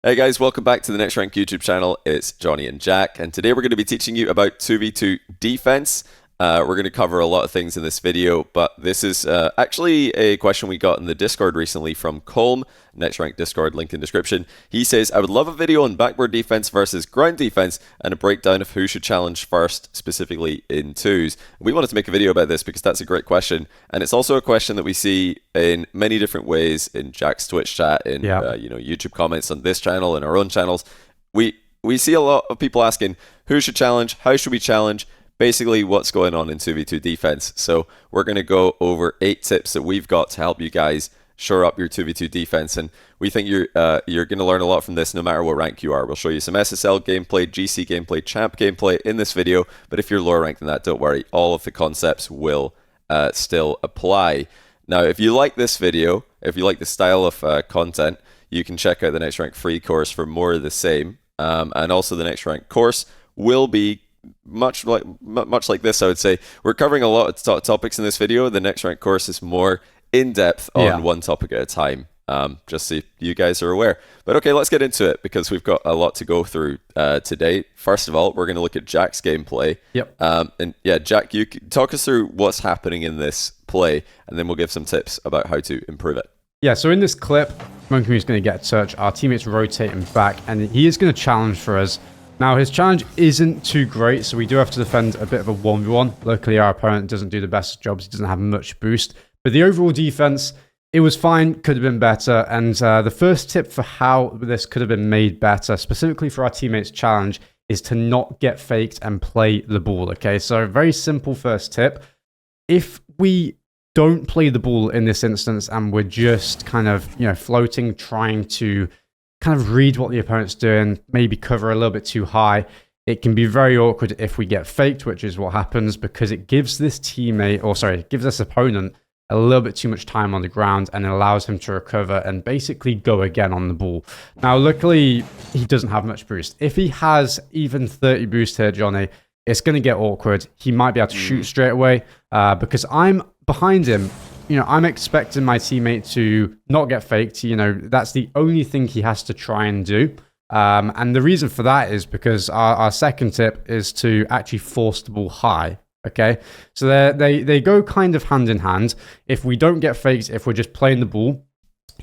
Hey guys, welcome back to the Next Rank YouTube channel. It's Johnny and Jack, and today we're going to be teaching you about 2v2 defense. We're going to cover a lot of things in this video, but this is actually a question we got in the Discord recently from Colm, Next Rank Discord, link in description. He says, I would love a video on backboard defense versus ground defense and a breakdown of who should challenge first, specifically in twos. We wanted to make a video about this because that's a great question, and it's also a question that we see in many different ways in Jack's Twitch chat, in YouTube comments on this channel and our own channels. We see a lot of people asking who should challenge, how should we challenge, basically what's going on in 2v2 defense. So we're going to go over 8 tips that we've got to help you guys shore up your 2v2 defense, and we think you're going to learn a lot from this no matter what rank you are. We'll show you some SSL gameplay, GC gameplay, champ gameplay in this video, but if you're lower ranked than that, don't worry, all of the concepts will still apply. Now, if you like this video, if you like the style of content, you can check out the Next Rank free course for more of the same, and also the Next Rank course will be much like this, I would say. We're covering a lot of topics in this video. The Next Rank course is more in-depth on one topic at a time, just so you guys are aware. But okay, let's get into it because we've got a lot to go through today. First of all, we're going to look at Jack's gameplay. And yeah, Jack, you talk us through what's happening in this play, and then we'll give some tips about how to improve it. Yeah, so in this clip, Monkey is going to get a touch. Our teammates rotate him back, and he is going to challenge for us. Now, his challenge isn't too great, so we do have to defend a bit of a 1v1. Luckily, our opponent doesn't do the best jobs. He doesn't have much boost. But the overall defense, it was fine, could have been better. And the first tip for how this could have been made better, specifically for our teammates' challenge, is to not get faked and play the ball, okay? So very simple first tip. If we don't play the ball in this instance and we're just kind of, floating, trying to kind of read what the opponent's doing, maybe cover a little bit too high, it can be very awkward if we get faked, which is what happens because it gives this gives this opponent a little bit too much time on the ground and it allows him to recover and basically go again on the ball. Now, luckily, he doesn't have much boost. If he has even 30 boost here, Johnny, it's going to get awkward. He might be able to shoot straight away because I'm behind him. I'm expecting my teammate to not get faked. That's the only thing he has to try and do. And the reason for that is because our second tip is to actually force the ball high. Okay, so they go kind of hand in hand. If we don't get faked, if we're just playing the ball,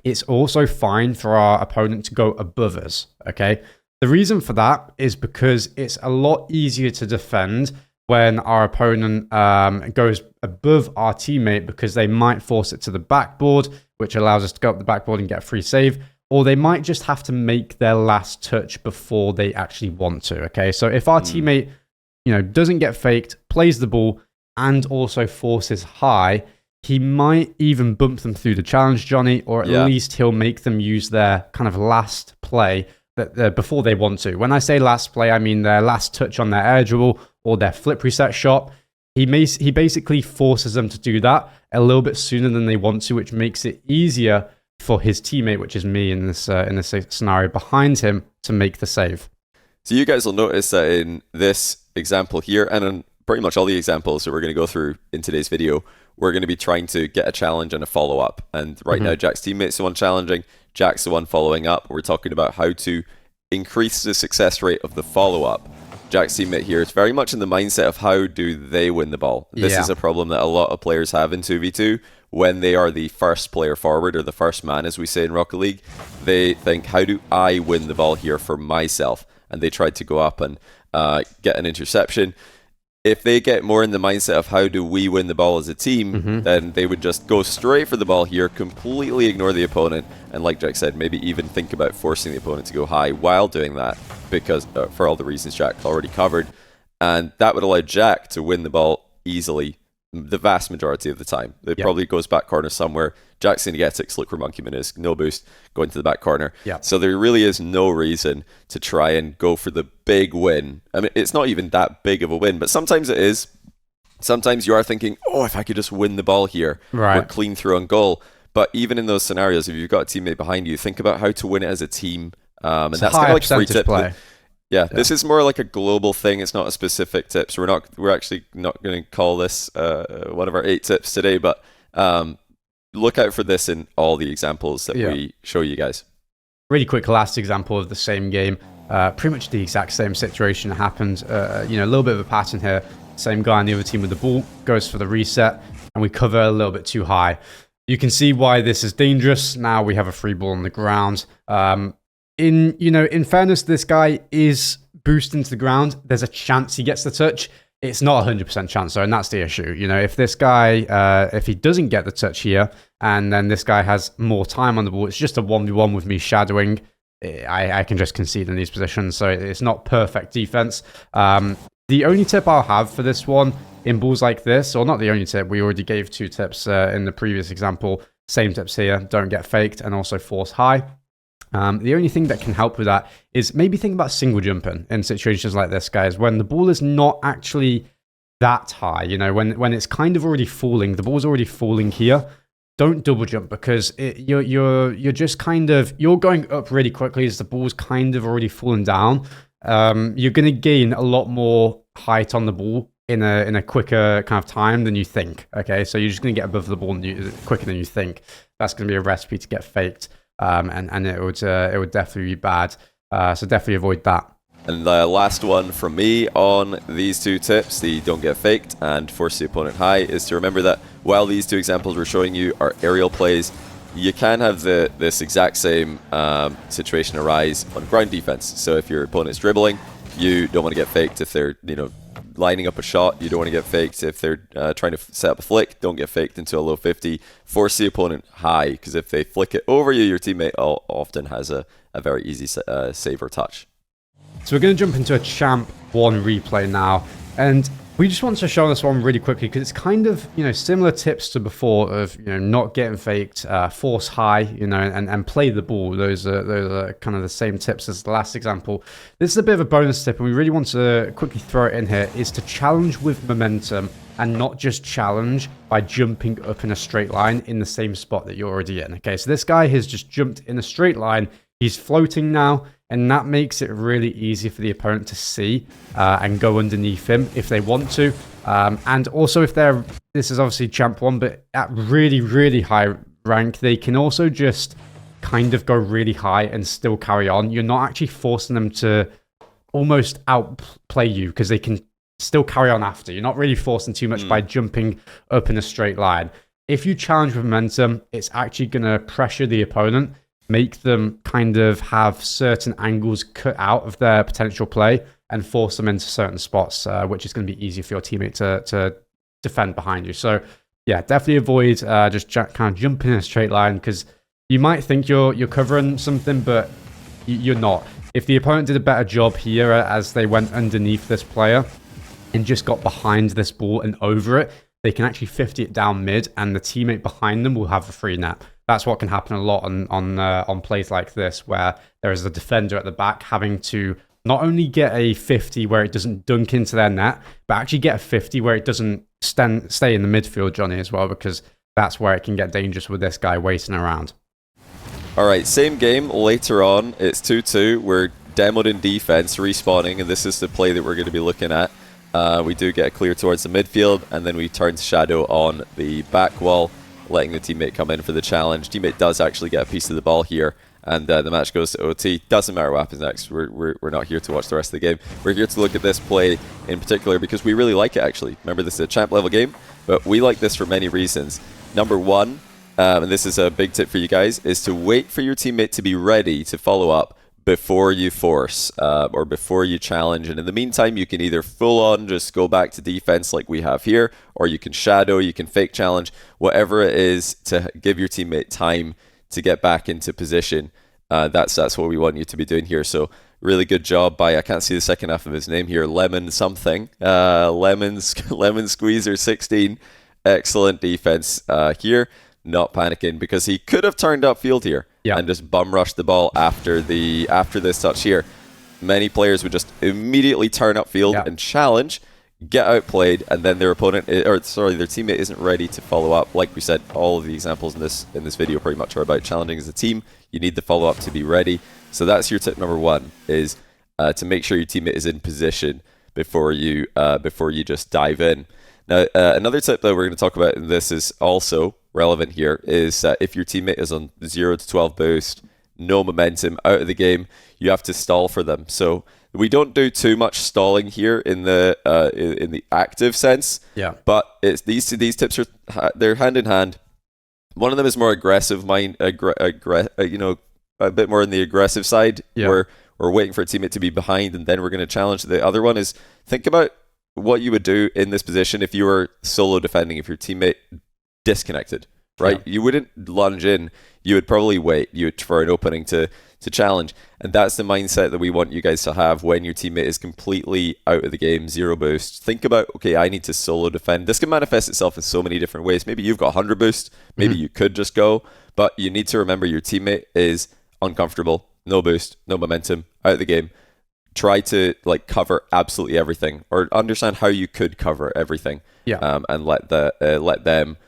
it's also fine for our opponent to go above us. Okay, the reason for that is because it's a lot easier to defend when our opponent goes above our teammate because they might force it to the backboard, which allows us to go up the backboard and get a free save, or they might just have to make their last touch before they actually want to. Okay, so if our teammate doesn't get faked, plays the ball, and also forces high, he might even bump them through the challenge, Johnny, or at least he'll make them use their kind of last play before they want to. When I say last play, I mean their last touch on their air dribble or their flip reset shot. He basically forces them to do that a little bit sooner than they want to, which makes it easier for his teammate, which is me in this scenario behind him, to make the save. So you guys will notice that in this example here, and in pretty much all the examples that we're going to go through in today's video, we're going to be trying to get a challenge and a follow-up. And right now, Jack's teammate's the one challenging, Jack's the one following up. We're talking about how to increase the success rate of the follow-up. Jack's teammate here is very much in the mindset of how do they win the ball. This is a problem that a lot of players have in 2v2 when they are the first player forward, or the first man, as we say in Rocket League. They think, how do I win the ball here for myself? And they try to go up and get an interception. If they get more in the mindset of how do we win the ball as a team, then they would just go straight for the ball here, completely ignore the opponent, and like Jack said, maybe even think about forcing the opponent to go high while doing that, because for all the reasons Jack already covered. And that would allow Jack to win the ball easily the vast majority of the time. It probably goes back corner somewhere. Jack's going to get it, look where Monkeyman is, no boost, going to the back corner. So there really is no reason to try and go for the big win. I mean, it's not even that big of a win, but sometimes it is. Sometimes you are thinking, oh, if I could just win the ball here, we're clean through on goal. But even in those scenarios, if you've got a teammate behind you, think about how to win it as a team. And that's kind of like free tip. This is more like a global thing. It's not a specific tip. So we're actually not going to call this one of our 8 tips today, but look out for this in all the examples that we show you guys. Really quick last example of the same game. Pretty much the exact same situation happened. A little bit of a pattern here. Same guy on the other team with the ball goes for the reset, and we cover a little bit too high. You can see why this is dangerous. Now we have a free ball on the ground. In fairness, this guy is boosting to the ground. There's a chance he gets the touch. It's not a 100% chance, though, and that's the issue. If this guy, if he doesn't get the touch here, and then this guy has more time on the ball, it's just a 1v1 with me shadowing. I can just concede in these positions, so it's not perfect defense. The only tip I'll have for this one in balls like this, or not the only tip, we already gave 2 tips in the previous example. Same tips here, don't get faked, and also force high. The only thing that can help with that is maybe think about single jumping in situations like this, guys, when the ball is not actually that high. When it's kind of already falling, the ball's already falling here. Don't double jump, because you're just you're going up really quickly as the ball's kind of already fallen down. You're going to gain a lot more height on the ball in a quicker kind of time than you think. Okay, so you're just going to get above the ball quicker than you think. That's going to be a recipe to get faked. And it would definitely be bad. So definitely avoid that. And the last one from me on these 2 tips, the don't get faked and force the opponent high, is to remember that while these 2 examples we're showing you are aerial plays, you can have this exact same situation arise on ground defense. So if your opponent's dribbling, you don't want to get faked. If they're lining up a shot, you don't want to get faked. If they're trying to set up a flick, don't get faked into a low 50. Force the opponent high, because if they flick it over you, your teammate often has a very easy save or touch. So we're going to jump into a Champ 1 replay now, and we just want to show this one really quickly because it's kind of, similar tips to before of, not getting faked, force high, and play the ball. Those are kind of the same tips as the last example. This is a bit of a bonus tip, and we really want to quickly throw it in here, is to challenge with momentum and not just challenge by jumping up in a straight line in the same spot that you're already in. Okay, so this guy has just jumped in a straight line. He's floating now, and that makes it really easy for the opponent to see and go underneath him if they want to. And also if this is obviously Champ 1, but at really, really high rank, they can also just kind of go really high and still carry on. You're not actually forcing them to almost outplay you, because they can still carry on after. You're not really forcing too much by jumping up in a straight line. If you challenge with momentum, it's actually going to pressure the opponent, make them kind of have certain angles cut out of their potential play and force them into certain spots, which is going to be easy for your teammate to defend behind you. So yeah, definitely avoid just kind of jumping in a straight line, because you might think you're covering something, but you're not. If the opponent did a better job here as they went underneath this player and just got behind this ball and over it, they can actually 50 it down mid, and the teammate behind them will have a free net. That's what can happen a lot on plays like this, where there is a defender at the back having to not only get a 50 where it doesn't dunk into their net, but actually get a 50 where it doesn't stay in the midfield, Johnny, as well, because that's where it can get dangerous with this guy waiting around. All right, same game later on. It's 2-2. We're demoed in defense, respawning, and this is the play that we're going to be looking at. We do get a clear towards the midfield, and then we turn to shadow on the back wall, letting the teammate come in for the challenge. Teammate does actually get a piece of the ball here, and the match goes to OT. Doesn't matter what happens next. We're not here to watch the rest of the game. We're here to look at this play in particular because we really like it, actually. Remember, this is a champ level game, but we like this for many reasons. Number one, and this is a big tip for you guys, is to wait for your teammate to be ready to follow up before you force or before you challenge. And in the meantime, you can either full on just go back to defense like we have here, or you can shadow, you can fake challenge, whatever it is to give your teammate time to get back into position. That's what we want you to be doing here. So really good job by, I can't see the second half of his name here, Lemon something, Lemon Squeezer 16. Excellent defense here, not panicking, because he could have turned upfield here. Yeah. And just bum rush the ball after this touch here. Many players would just immediately turn upfield and challenge, get outplayed, and then their opponent, their teammate isn't ready to follow up. Like we said, all of the examples in this video pretty much are about challenging as a team. You need the follow up to be ready. So that's your tip number one, is to make sure your teammate is in position before you just dive in. Now, another tip that we're going to talk about in this is also relevant here, is if your teammate is on 0 to 12 boost, no momentum, out of the game. You have to stall for them. So we don't do too much stalling here in the active sense. Yeah. But it's these tips they're hand in hand. One of them is more aggressive, a bit more on the aggressive side, where we're waiting for a teammate to be behind, and then we're going to challenge. The other one is think about what you would do in this position if you were solo defending, if your teammate disconnected, right? You wouldn't lunge in. You would probably wait. You would for an opening to challenge. And that's the mindset that we want you guys to have when your teammate is completely out of the game, 0 boost. Think about, okay, I need to solo defend. This can manifest itself in so many different ways. Maybe you've got 100 boost. Maybe you could just go. But you need to remember your teammate is uncomfortable, no boost, no momentum, out of the game. Try to cover absolutely everything, or understand how you could cover everything. And let them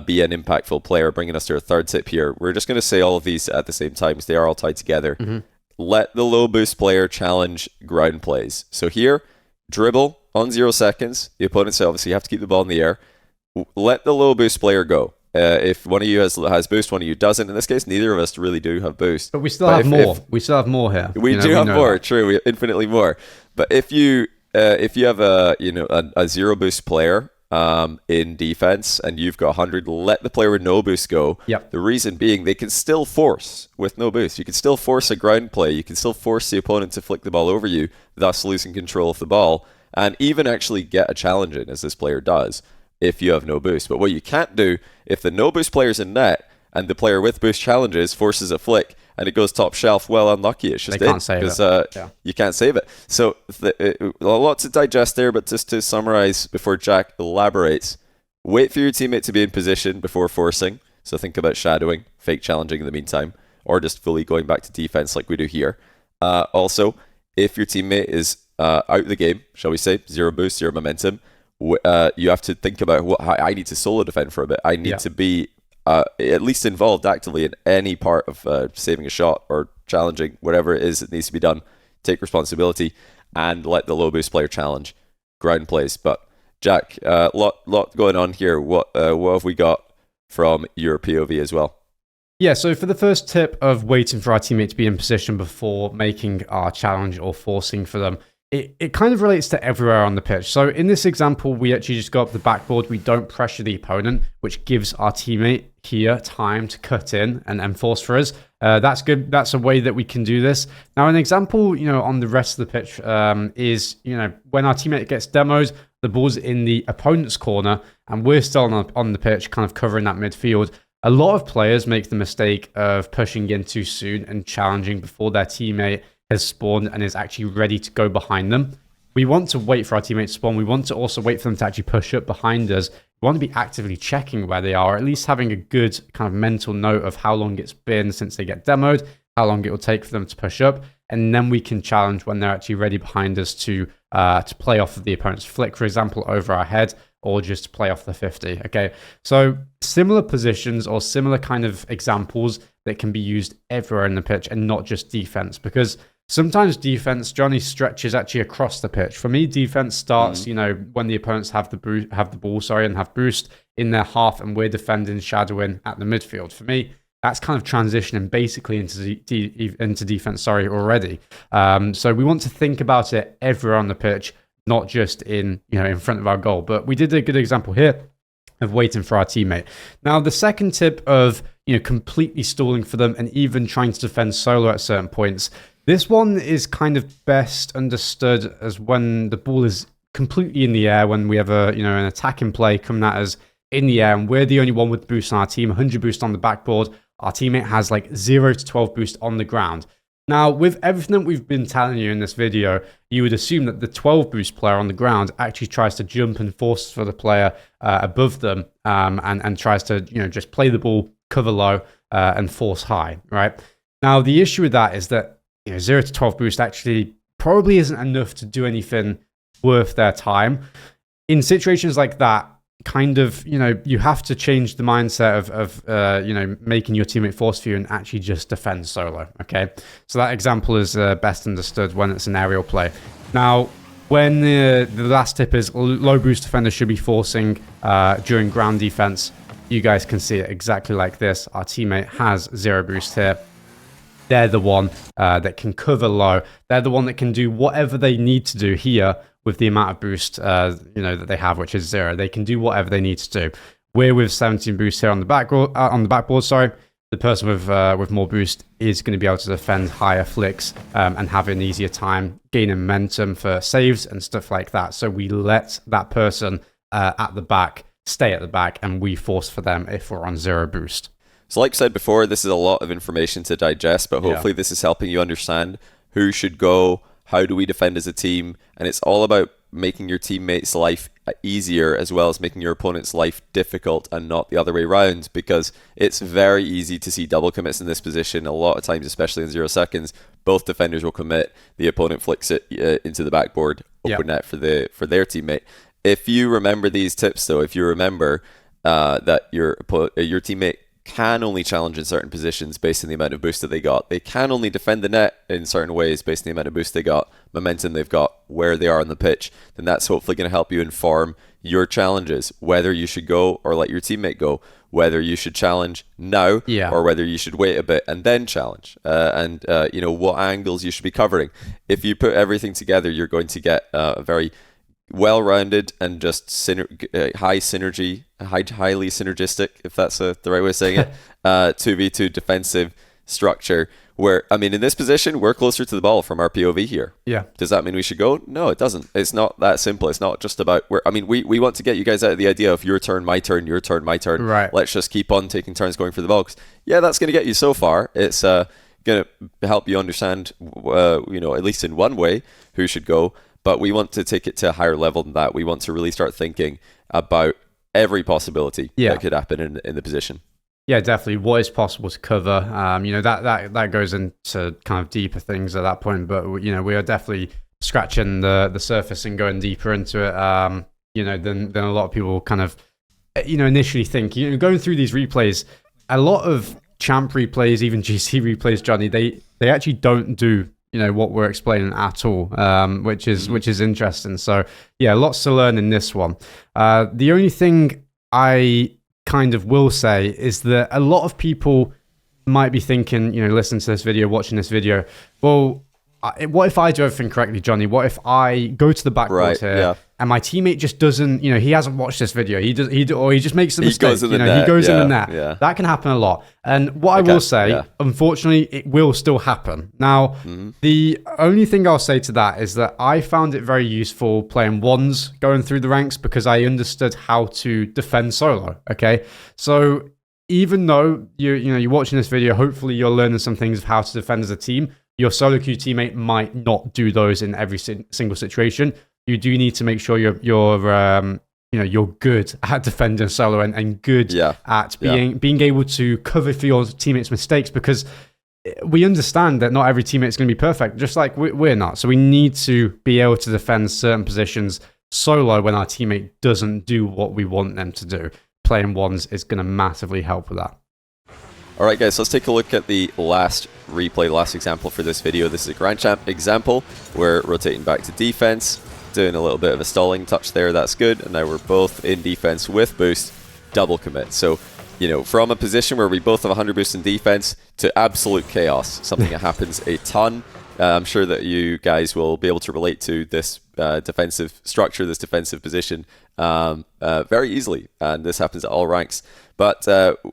be an impactful player. Bringing us to our third tip here. We're just going to say all of these at the same time because they are all tied together. Let the low boost player challenge ground plays. So here, dribble on 0 seconds. The opponent says obviously you have to keep the ball in the air. Let the low boost player go. If one of you has boost, one of you doesn't. In this case, neither of us really do have boost. But we still have more. We still have more here. We do have more. True, we have infinitely more. But if you have a 0 boost player in defense and you've got 100, let the player with no boost go. The reason being, they can still force with no boost. You can still force a ground play. You can still force the opponent to flick the ball over you, thus losing control of the ball, and even actually get a challenge in, as this player does, if you have no boost. But what you can't do, if the no boost player's in net and the player with boost challenges, forces a flick, and it goes top shelf, well, unlucky. It's just they can't save it. You can't save it. So a lot to digest there, but just to summarize before Jack elaborates, wait for your teammate to be in position before forcing. So think about shadowing, fake challenging in the meantime, or just fully going back to defense like we do here. Also, if your teammate is out of the game, shall we say, 0 boost, 0 momentum, you have to think about how I need to solo defend for a bit. I need to be at least involved actively in any part of saving a shot or challenging, whatever it is that needs to be done. Take responsibility and let the low boost player challenge ground plays. But Jack, lot going on here. What have we got from your POV as well? Yeah, so for the first tip of waiting for our teammate to be in position before making our challenge or forcing for them, it kind of relates to everywhere on the pitch. So in this example, we actually just go up the backboard. We don't pressure the opponent, which gives our teammate here time to cut in and enforce for us. That's good. That's a way that we can do this. Now, an example, on the rest of the pitch is, when our teammate gets demoed, the ball's in the opponent's corner, and we're still on the pitch, kind of covering that midfield. A lot of players make the mistake of pushing in too soon and challenging before their teammate has spawned and is actually ready to go behind them. We want to wait for our teammate to spawn. We want to also wait for them to actually push up behind us. We want to be actively checking where they are, or at least having a good kind of mental note of how long it's been since they get demoed, how long it will take for them to push up, and then we can challenge when they're actually ready behind us to play off of the opponent's flick, for example, over our head, or just play off the 50. Okay, so similar positions or similar kind of examples that can be used everywhere in the pitch and not just defense, because sometimes defense, Johnny, stretches actually across the pitch. For me, defense starts, when the opponents have the ball, and have boost in their half, and we're defending, shadowing at the midfield. For me, that's kind of transitioning basically into defense, already. So we want to think about it everywhere on the pitch, not just in front of our goal. But we did a good example here of waiting for our teammate. Now, the second tip of completely stalling for them and even trying to defend solo at certain points. This one is kind of best understood as when the ball is completely in the air, when we have an attacking play coming at us in the air, and we're the only one with boost on our team, 100 boost on the backboard. Our teammate has 0 to 12 boost on the ground. Now, with everything that we've been telling you in this video, you would assume that the 12 boost player on the ground actually tries to jump and force for the player above them and tries to just play the ball, cover low, and force high, right? Now, the issue with that is that 0 to 12 boost actually probably isn't enough to do anything worth their time. In situations like that, kind of, you have to change the mindset of making your teammate force for you and actually just defend solo, okay? So that example is best understood when it's an aerial play. Now, when the last tip is low boost defenders should be forcing during ground defense, you guys can see it exactly like this. Our teammate has 0 boost here. they're the one that can cover low. They're the one that can do whatever they need to do here with the amount of boost that they have, which is 0. They can do whatever they need to do. We're with 17 boost here on the backboard. Sorry, the person with more boost is going to be able to defend higher flicks and have an easier time gaining momentum for saves and stuff like that. So we let that person at the back stay at the back, and we force for them if we're on 0 boost. So like I said before, this is a lot of information to digest, but hopefully this is helping you understand who should go, how do we defend as a team, and it's all about making your teammates' life easier as well as making your opponent's life difficult and not the other way around, because it's very easy to see double commits in this position. A lot of times, especially in 0 seconds, both defenders will commit, the opponent flicks it into the backboard, open net for their teammate. If you remember these tips though, if you remember that your teammate can only challenge in certain positions based on the amount of boost that they got. They can only defend the net in certain ways based on the amount of boost they got, momentum they've got, where they are on the pitch. Then that's hopefully going to help you inform your challenges, whether you should go or let your teammate go, whether you should challenge now or whether you should wait a bit and then challenge, and what angles you should be covering. If you put everything together, you're going to get a very well-rounded and just highly synergistic, if that's the right way of saying it, 2v2 defensive structure where, I mean, in this position, we're closer to the ball from our POV here. Yeah. Does that mean we should go? No, it doesn't. It's not that simple. It's not just about we want to get you guys out of the idea of your turn, my turn, your turn, my turn. Right. Let's just keep on taking turns going for the ball. 'Cause, that's going to get you so far. It's going to help you understand, at least in one way, who should go. But we want to take it to a higher level than that. We want to really start thinking about every possibility that could happen in the position. Yeah, definitely. What is possible to cover? That goes into kind of deeper things at that point. But we are definitely scratching the surface and going deeper into it. Than a lot of people kind of initially think. Going through these replays, a lot of champ replays, even GC replays, Johnny, they actually don't do what we're explaining at all, which is interesting. So yeah, lots to learn in this one. The only thing I kind of will say is that a lot of people might be thinking, listening to this video, watching this video, well, what if I do everything correctly, Johnny? What if I go to the backboard here and my teammate just doesn't, he hasn't watched this video. He just makes a mistake. He goes in the net. Yeah. That can happen a lot. And what I will say, unfortunately, it will still happen. Now, the only thing I'll say to that is that I found it very useful playing ones going through the ranks because I understood how to defend solo. Okay, so even though you're watching this video, hopefully you're learning some things of how to defend as a team. Your solo queue teammate might not do those in every single situation. You do need to make sure you're good at defending solo and good at being able to cover for your teammates' mistakes, because we understand that not every teammate is going to be perfect, just like we're not. So we need to be able to defend certain positions solo when our teammate doesn't do what we want them to do. Playing ones is going to massively help with that. All right, guys, let's take a look at the last example for this video. This is a Grand Champ example. We're rotating back to defense, doing a little bit of a stalling touch there. That's good. And now we're both in defense with boost, double commit. So, from a position where we both have 100 boost in defense to absolute chaos, something that happens a ton. I'm sure that you guys will be able to relate to this defensive structure, this defensive position very easily. And this happens at all ranks. But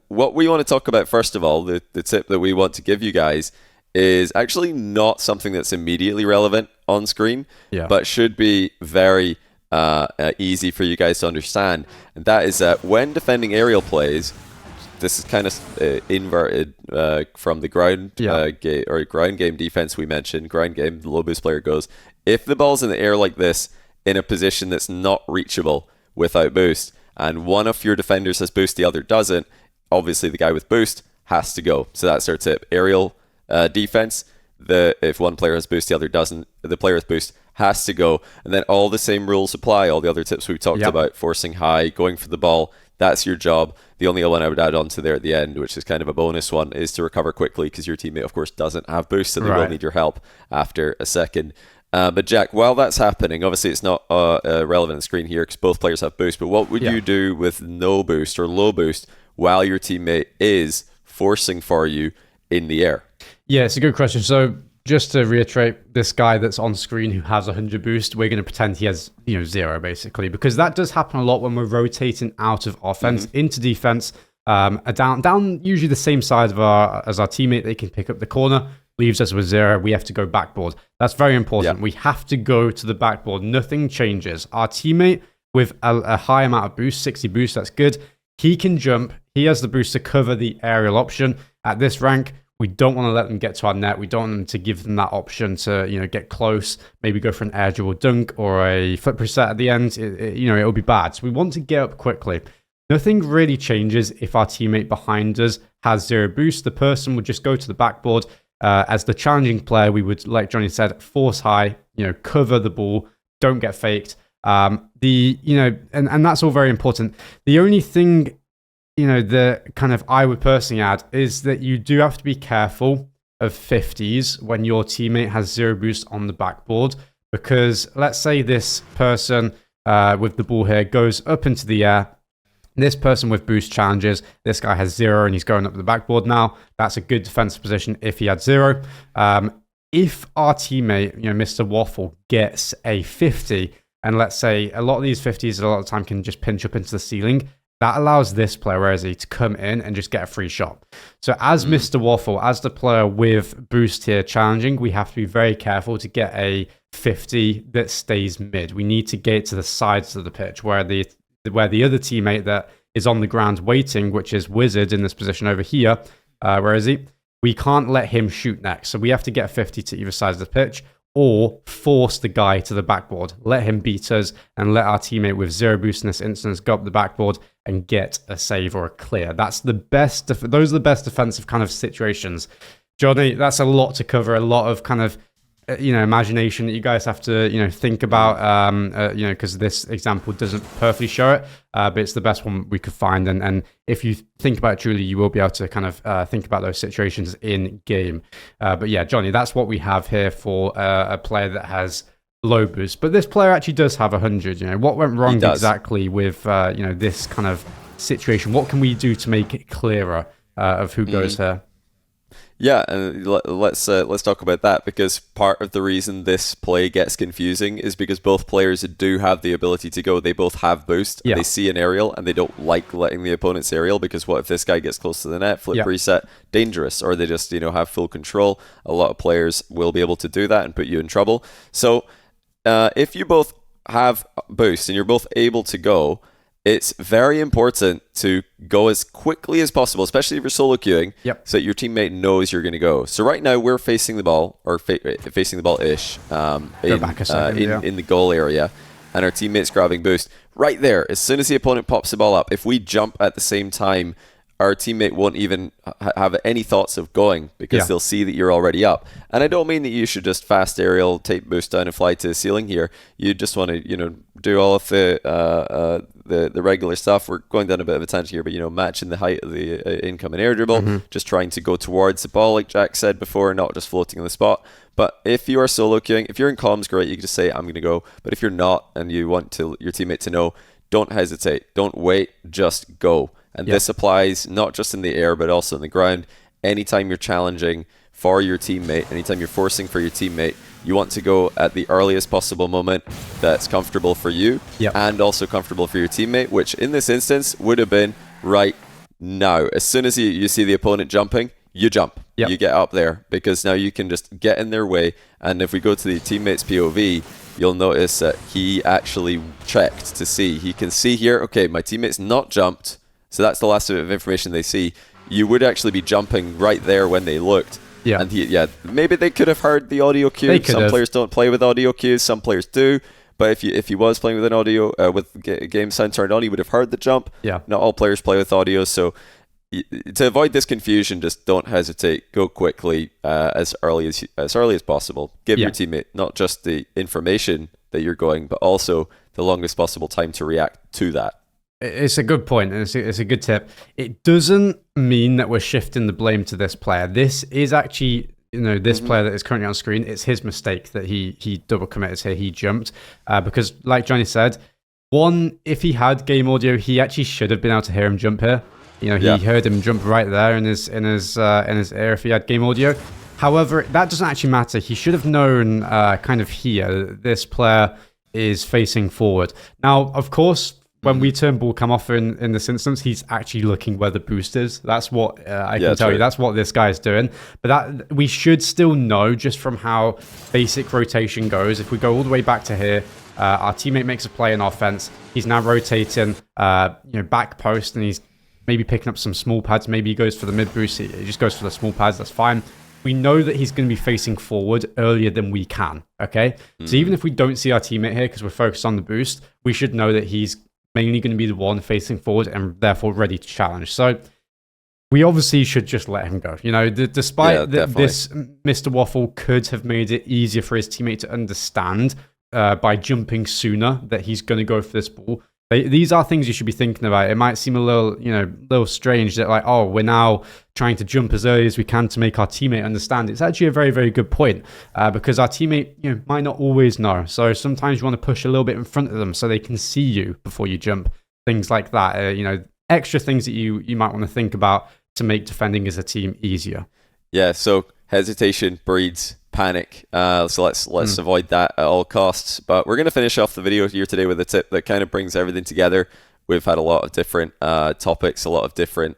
what we want to talk about, first of all, the tip that we want to give you guys is actually not something that's immediately relevant on screen, but should be very easy for you guys to understand. And that is that when defending aerial plays, this is kind of inverted from the ground ground game defense we mentioned. Ground game, the low boost player goes, if the ball's in the air like this, in a position that's not reachable without boost, and one of your defenders has boost, the other doesn't, obviously the guy with boost has to go. So that's our tip. Aerial defense, if one player has boost, the other doesn't, the player with boost has to go. And then all the same rules apply, all the other tips we've talked about, forcing high, going for the ball, that's your job. The only one I would add on to there at the end, which is kind of a bonus one, is to recover quickly, because your teammate, of course, doesn't have boost, so they will need your help after a second. But Jack, while that's happening, obviously it's not relevant on the screen here because both players have boost, but what would you do with no boost or low boost while your teammate is forcing for you in the air? Yeah, it's a good question. So just to reiterate, this guy that's on screen who has 100 boost, we're going to pretend he has 0 basically, because that does happen a lot when we're rotating out of offense into defense. Down usually the same side of as our teammate. They can pick up the corner, leaves us with 0. We have to go backboard. That's very important. We have to go to the backboard. Nothing changes. Our teammate with a high amount of boost, 60 boost, that's good. He can jump. He has the boost to cover the aerial option. At this rank, we don't want to let them get to our net. We don't want them to give them that option to, get close, maybe go for an air dribble dunk or a flip reset at the end. It'll be bad. So we want to get up quickly. Nothing really changes if our teammate behind us has 0 boost. The person would just go to the backboard. As the challenging player, we would, like Johnny said, force high, cover the ball, don't get faked. And that's all very important. The only thing the kind of I would personally add is that you do have to be careful of 50s when your teammate has 0 boost on the backboard, because let's say this person with the ball here goes up into the air. This person with boost challenges. This guy has 0 and he's going up the backboard now. That's a good defensive position if he had 0. If our teammate, Mr. Waffle, gets a 50, and let's say a lot of these 50s a lot of the time can just pinch up into the ceiling, that allows this player, where is he, to come in and just get a free shot. So as Mr. Waffle, as the player with boost here challenging, we have to be very careful to get a 50 that stays mid. We need to get to the sides of the pitch where the other teammate that is on the ground waiting, which is Wizard in this position over here, where is he? We can't let him shoot next. So we have to get a 50 to either side of the pitch, or force the guy to the backboard, let him beat us, and let our teammate with 0 boost in this instance go up the backboard and get a save or a clear. That's the best. Those are the best defensive kind of situations. Johnny, that's a lot to cover, a lot of kind of imagination that you guys have to think about, because this example doesn't perfectly show it, but it's the best one we could find. And if you think about it truly, you will be able to kind of think about those situations in game. But yeah, Johnny, that's what we have here for a player that has low boost. But this player actually does have 100. What went wrong exactly with this kind of situation? What can we do to make it clearer of who goes here? Yeah, and let's talk about that, because part of the reason this play gets confusing is because both players do have the ability to go. They both have boost. Yeah. They see an aerial and they don't like letting the opponent's aerial, because what if this guy gets close to the net, flip reset, dangerous, or they just have full control. A lot of players will be able to do that and put you in trouble. So if you both have boost and you're both able to go, it's very important to go as quickly as possible, especially if you're solo queuing, so that your teammate knows you're going to go. So right now we're facing the ball, or facing the ball-ish, in the goal area, and our teammate's grabbing boost. Right there, as soon as the opponent pops the ball up, if we jump at the same time, our teammate won't even have any thoughts of going, because they'll see that you're already up. And I don't mean that you should just fast aerial, take boost down and fly to the ceiling here. You just want to, do all of the regular stuff. We're going down a bit of a tangent here, but matching the height of the incoming air dribble, just trying to go towards the ball, like Jack said before, not just floating on the spot. But if you are solo queuing, if you're in comms, great, you can just say, I'm going to go. But if you're not, and you want your teammate to know, don't hesitate. Don't wait, just go. And this applies not just in the air, but also in the ground. Anytime you're challenging for your teammate, anytime you're forcing for your teammate, you want to go at the earliest possible moment that's comfortable for you and also comfortable for your teammate, which in this instance would have been right now. As soon as you see the opponent jumping, you jump. You get up there, because now you can just get in their way. And if we go to the teammate's POV, you'll notice that he actually checked to see. He can see here, okay, my teammate's not jumped. So that's the last bit of information they see. You would actually be jumping right there when they looked. And maybe they could have heard the audio cue. Some players don't play with audio cues. Some players do. But if he was playing with an audio, with game sound turned on, he would have heard the jump. Not all players play with audio. So to avoid this confusion, just don't hesitate. Go quickly as early as possible. Give your teammate not just the information that you're going, but also the longest possible time to react to that. It's a good point, and it's a good tip. It doesn't mean that we're shifting the blame to this player. This is actually, this player that is currently on screen, it's his mistake that he double committed here. He jumped because, like Johnny said, if he had game audio, he actually should have been able to hear him jump here. You know, he heard him jump right there in his ear if he had game audio. However, that doesn't actually matter. He should have known kind of here this player is facing forward. Now, of course, when we turn ball cam off in this instance, he's actually looking where the boost is. That's what I can tell you. That's what this guy is doing. But that we should still know just from how basic rotation goes. If we go all the way back to here, our teammate makes a play in offense. He's now rotating, back post, and he's maybe picking up some small pads. Maybe he goes for the mid boost. He just goes for the small pads. That's fine. We know that he's going to be facing forward earlier than we can. Okay, so even if we don't see our teammate here because we're focused on the boost, we should know that he's mainly going to be the one facing forward and therefore ready to challenge. So we obviously should just let him go. You know, despite this, Mr. Waffle could have made it easier for his teammate to understand by jumping sooner that he's going to go for this ball. These are things you should be thinking about. It might seem a little strange that like, oh, we're now trying to jump as early as we can to make our teammate understand. It's actually a very, very good point because our teammate, might not always know. So sometimes you want to push a little bit in front of them so they can see you before you jump. Things like that. Extra things that you might want to think about to make defending as a team easier. Yeah. So hesitation breeds panic. So let's avoid that at all costs. But we're going to finish off the video here today with a tip that kind of brings everything together. We've had a lot of different topics, a lot of different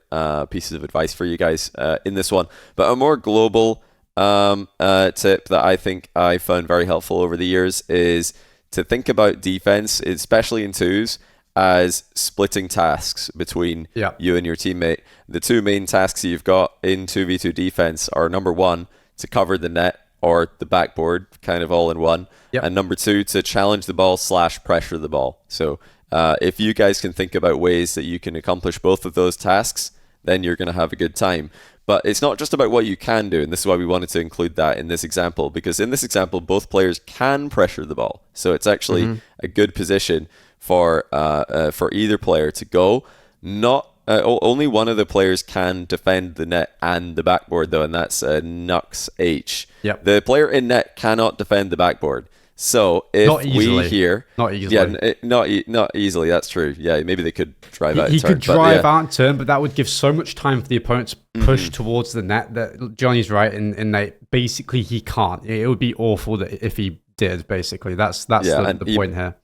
pieces of advice for you guys in this one. But a more global tip that I think I found very helpful over the years is to think about defense, especially in twos, as splitting tasks between you and your teammate. The two main tasks you've got in 2v2 defense are number one, to cover the net or the backboard, kind of all in one. And number two, to challenge the ball / pressure the ball. So if you guys can think about ways that you can accomplish both of those tasks, then you're going to have a good time. But it's not just about what you can do, and this is why we wanted to include that in this example, because in this example, both players can pressure the ball. So it's actually a good position for either player to go. Only one of the players can defend the net and the backboard, though, and that's Nux H. The player in net cannot defend the backboard. So if we here, not easily, not easily. That's true. Yeah, maybe they could drive out. He could drive out turn, but that would give so much time for the opponent to push towards the net. That Johnny's right in that basically he can't. It would be awful that if he did. Basically, that's the point here.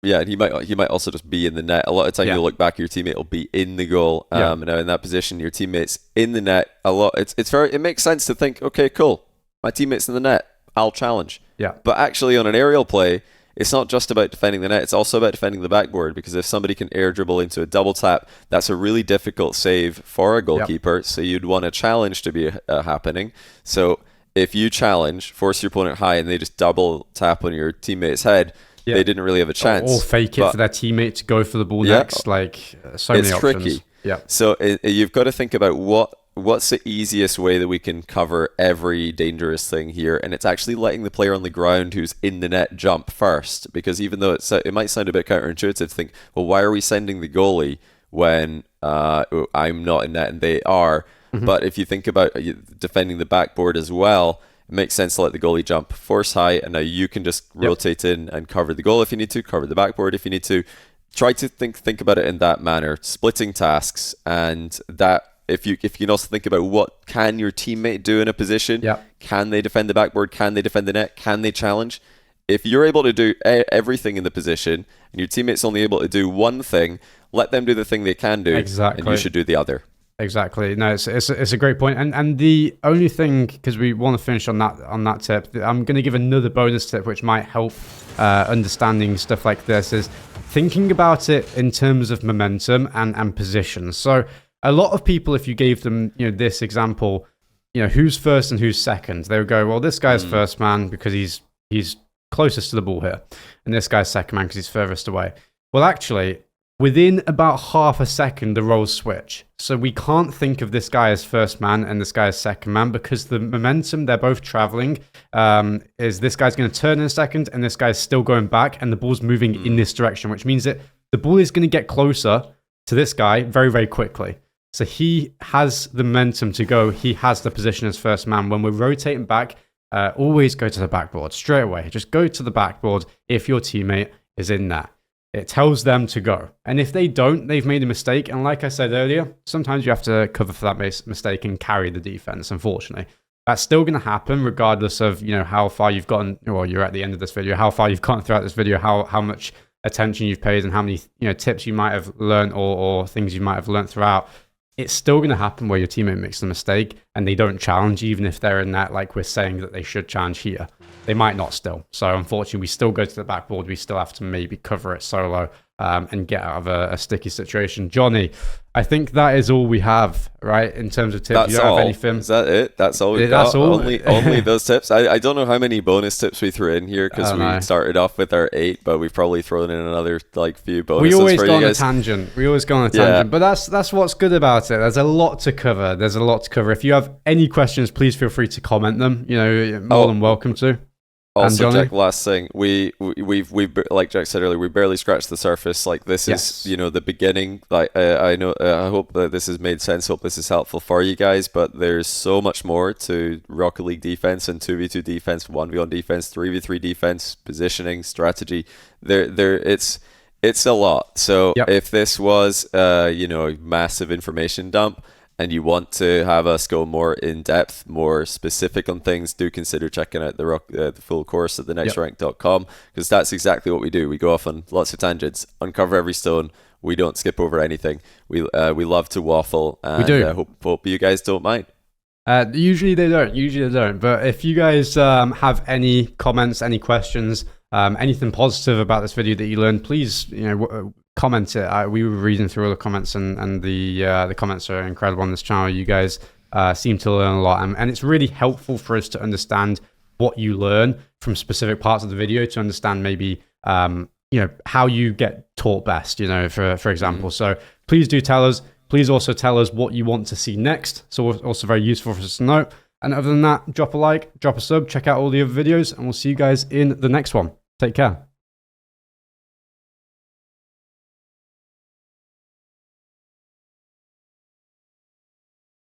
Yeah, and he might also just be in the net. A lot of time you'll look back, your teammate will be in the goal. Now in that position, your teammate's in the net. It makes sense to think, okay, cool, my teammate's in the net, I'll challenge. But actually on an aerial play, it's not just about defending the net, it's also about defending the backboard, because if somebody can air dribble into a double tap, that's a really difficult save for a goalkeeper. So you'd want a challenge to be happening. So if you challenge, force your opponent high, and they just double tap on your teammate's head, they didn't really have a chance. Or fake it for their teammate to go for the ball next. So many options. It's tricky. So you've got to think about what's the easiest way that we can cover every dangerous thing here, and it's actually letting the player on the ground who's in the net jump first, because even though it might sound a bit counterintuitive to think, well, why are we sending the goalie when I'm not in net and they are? But if you think about defending the backboard as well, it makes sense to let the goalie jump force high, and now you can just rotate in and cover the goal if you need to, cover the backboard if you need to. Try to think about it in that manner, splitting tasks, and that if you can also think about what can your teammate do in a position. Can they defend the backboard? Can they defend the net? Can they challenge? If you're able to do everything in the position and your teammate's only able to do one thing, let them do the thing they can do, and you should do the other. Exactly. No, it's a great point. And the only thing, because we want to finish on that tip, I'm going to give another bonus tip which might help understanding stuff like this, is thinking about it in terms of momentum and position. So a lot of people, if you gave them this example, who's first and who's second, they would go, well, this guy's first man because he's closest to the ball here, and this guy's second man because he's furthest away. Well, actually, within about half a second, the roles switch. So we can't think of this guy as first man and this guy as second man, because the momentum, they're both traveling, is this guy's going to turn in a second and this guy's still going back, and the ball's moving in this direction, which means that the ball is going to get closer to this guy very, very quickly. So he has the momentum to go. He has the position as first man. When we're rotating back, always go to the backboard straight away. Just go to the backboard if your teammate is in there. it tells them to go. And if they don't, they've made a mistake. And like I said earlier, sometimes you have to cover for that mistake and carry the defense, unfortunately. That's still going to happen regardless of, how far you've gotten, or you're at the end of this video, how far you've gotten throughout this video, how much attention you've paid and how many, tips you might have learned or things you might have learned throughout. It's still going to happen where your teammate makes a mistake and they don't challenge, even if they're in that, like we're saying that they should challenge here. They might not still. So unfortunately, we still go to the backboard. We still have to maybe cover it solo and get out of a sticky situation. Johnny, I think that is all we have, right? In terms of tips. That's you don't all. Have anything? Is that it? That's all we've That's got? all? Only those tips? I don't know how many bonus tips we threw in here because we started off with our 8, but we've probably thrown in another few bonuses. We always for go you on a guys. tangent. We always go on a tangent. But that's what's good about it. There's a lot to cover. If you have any questions, please feel free to comment them. You're more than welcome to. Also, Jack, last thing, we've like Jack said earlier, we barely scratched the surface. Like this is, the beginning. Like I know, I hope that this has made sense. Hope this is helpful for you guys. But there's so much more to Rocket League defense and 2v2 defense, 1v1 defense, 3v3 defense, positioning, strategy. It's a lot. So if this was, a massive information dump, and you want to have us go more in depth, more specific on things, do consider checking out the full course at thenextrank.com, because that's exactly what we do. We go off on lots of tangents, uncover every stone. We don't skip over anything. We love to waffle, and we do. Hope you guys don't mind. Usually they don't. But if you guys have any comments, any questions, anything positive about this video that you learned, please comment it. We were reading through all the comments, and the comments are incredible on this channel. You guys seem to learn a lot, and it's really helpful for us to understand what you learn from specific parts of the video, to understand maybe how you get taught best, for example. So please do tell us. Please also tell us what you want to see next. So also very useful for us to know. And other than that, drop a like, drop a sub, check out all the other videos, and we'll see you guys in the next one. Take care.